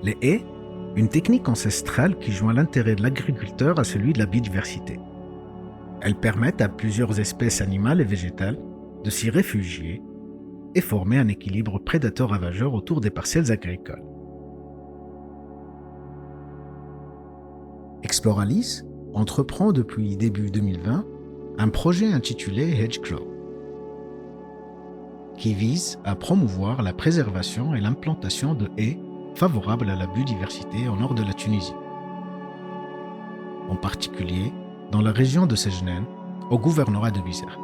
Les haies, une technique ancestrale qui joint l'intérêt de l'agriculteur à celui de la biodiversité. Elles permettent à plusieurs espèces animales et végétales de s'y réfugier et former un équilibre prédateur-ravageur autour des parcelles agricoles. Exploralis entreprend depuis début 2020 un projet intitulé Hedgeclaw, qui vise à promouvoir la préservation et l'implantation de haies favorables à la biodiversité au nord de la Tunisie, en particulier dans la région de Sejnen, au gouvernorat de Bizerte.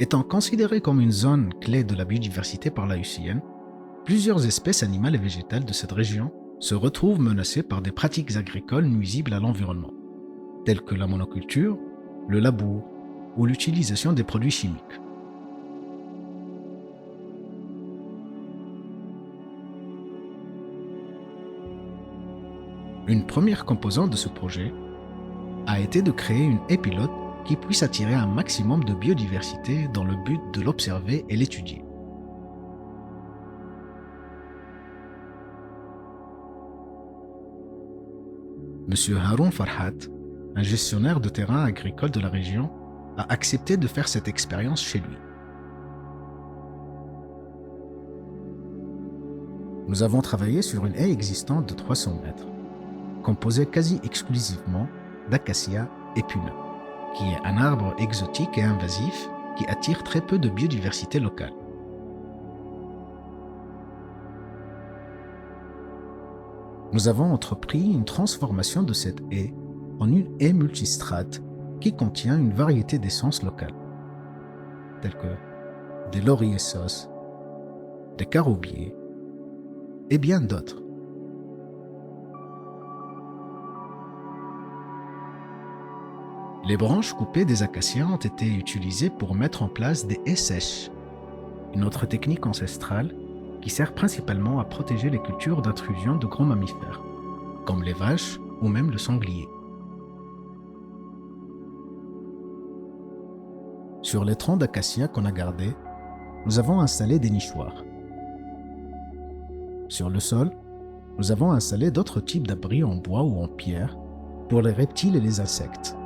Étant considérée comme une zone clé de la biodiversité par l'IUCN, plusieurs espèces animales et végétales de cette région se retrouvent menacées par des pratiques agricoles nuisibles à l'environnement, telles que la monoculture, le labour ou l'utilisation des produits chimiques. Une première composante de ce projet a été de créer une haie pilote qui puisse attirer un maximum de biodiversité dans le but de l'observer et l'étudier. Monsieur Haroun Farhat, un gestionnaire de terrain agricole de la région, a accepté de faire cette expérience chez lui. Nous avons travaillé sur une haie existante de 300 mètres, composée quasi exclusivement d'acacia épineux, qui est un arbre exotique et invasif qui attire très peu de biodiversité locale. Nous avons entrepris une transformation de cette haie en une haie multistrate qui contient une variété d'essences locales, telles que des lauriers sauces, des caroubiers et bien d'autres. Les branches coupées des acacias ont été utilisées pour mettre en place des haies sèches, une autre technique ancestrale qui sert principalement à protéger les cultures d'intrusion de gros mammifères, comme les vaches ou même le sanglier. Sur les troncs d'acacia qu'on a gardés, nous avons installé des nichoirs. Sur le sol, nous avons installé d'autres types d'abris en bois ou en pierre pour les reptiles et les insectes.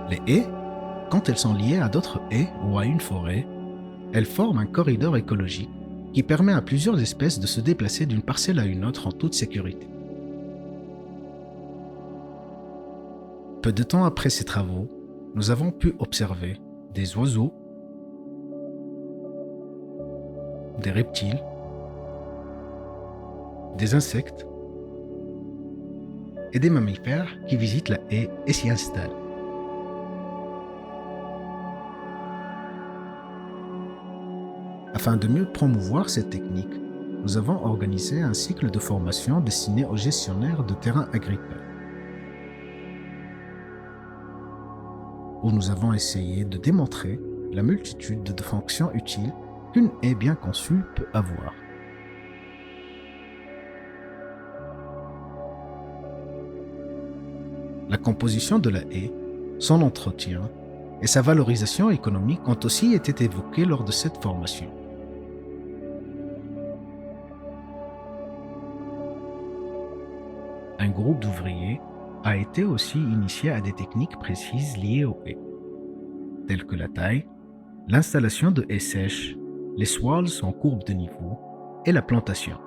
Les haies, quand elles sont liées à d'autres haies ou à une forêt, elles forment un corridor écologique qui permet à plusieurs espèces de se déplacer d'une parcelle à une autre en toute sécurité. Peu de temps après ces travaux, nous avons pu observer des oiseaux, des reptiles, des insectes et des mammifères qui visitent la haie et s'y installent. Afin de mieux promouvoir cette technique, nous avons organisé un cycle de formation destiné aux gestionnaires de terrains agricoles, où nous avons essayé de démontrer la multitude de fonctions utiles qu'une haie bien conçue peut avoir. La composition de la haie, son entretien et sa valorisation économique ont aussi été évoqués lors de cette formation. Un groupe d'ouvriers a été aussi initié à des techniques précises liées aux haies, telles que la taille, l'installation de haies sèches, les swales en courbe de niveau et la plantation.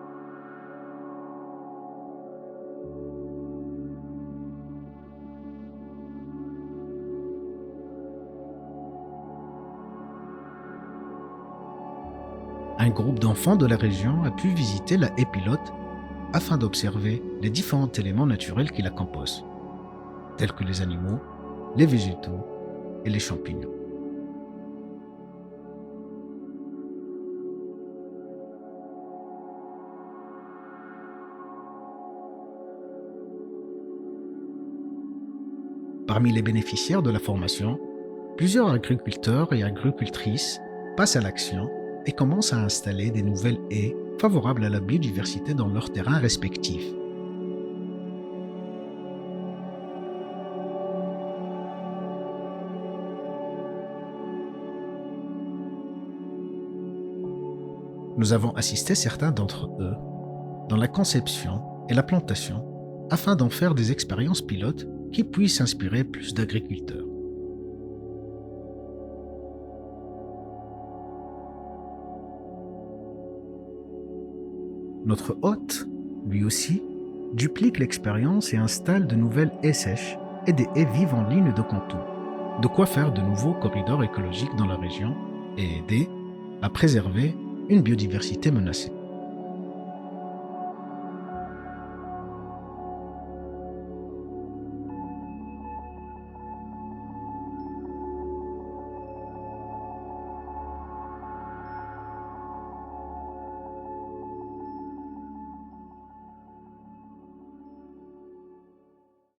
Un groupe d'enfants de la région a pu visiter la haie pilote afin d'observer les différents éléments naturels qui la composent, tels que les animaux, les végétaux et les champignons. Parmi les bénéficiaires de la formation, plusieurs agriculteurs et agricultrices passent à l'action et commencent à installer des nouvelles haies favorables à la biodiversité dans leurs terrains respectifs. Nous avons assisté certains d'entre eux dans la conception et la plantation afin d'en faire des expériences pilotes qui puissent inspirer plus d'agriculteurs. Notre hôte, lui aussi, duplique l'expérience et installe de nouvelles haies sèches et des haies vives en ligne de contour. De quoi faire de nouveaux corridors écologiques dans la région et aider à préserver une biodiversité menacée.